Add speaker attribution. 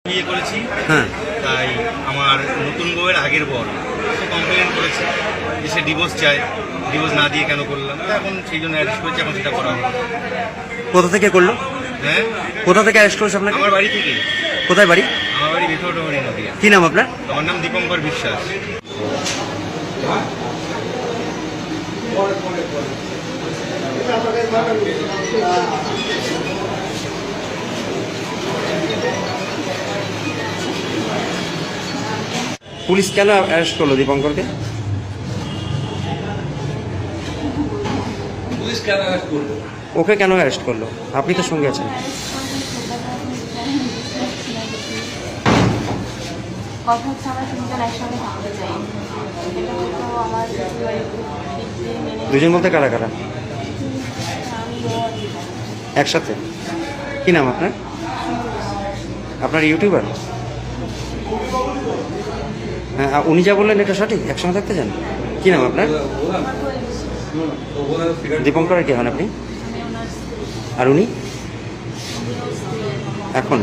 Speaker 1: বিয়ে করেছি,
Speaker 2: হ্যাঁ,
Speaker 1: তাই আমার নতুন বউয়ের আগের বর সে কমপ্লেন করেছে যে সে ডিভোর্স চায়, ডিভোর্স না দিয়ে কেন করলাম, তা এখন সেই জন্য অ্যারেস্ট করেছি, এখন সেটা করা হবে।
Speaker 2: কোথা থেকে করলো?
Speaker 1: হ্যাঁ,
Speaker 2: কোথা থেকে অ্যারেস্ট করেছে আপনাকে?
Speaker 1: আমার বাড়ি থেকে।
Speaker 2: কোথায় বাড়ি?
Speaker 1: আমার বাড়ি ভেতরডোহরি নদিয়া।
Speaker 2: কি নাম আপনার?
Speaker 1: আমার নাম দীপঙ্কর বিশ্বাস।
Speaker 2: পুলিশ কেন অ্যারেস্ট করলো দীপঙ্করকে?
Speaker 3: পুলিশ কেন অ্যারেস্ট করলো?
Speaker 2: ওকে কেন অ্যারেস্ট করলো? আপনি তো সঙ্গে আছেন।
Speaker 4: কথা হচ্ছে আমরা তিনজন একসঙ্গে থাকতে চাই, এটা হয়তো আমার
Speaker 2: দুজন বলতে কারা কারা?
Speaker 4: আমি
Speaker 2: একসাথে? কি নাম আপনার? আপনার ইউটিউবার? হ্যাঁ, উনি যা বললেন এটা সঠিক, একসঙ্গে থাকতে চান? কি নাম আপনার? দীপঙ্করের কে হন আপনি? আর উনি এখন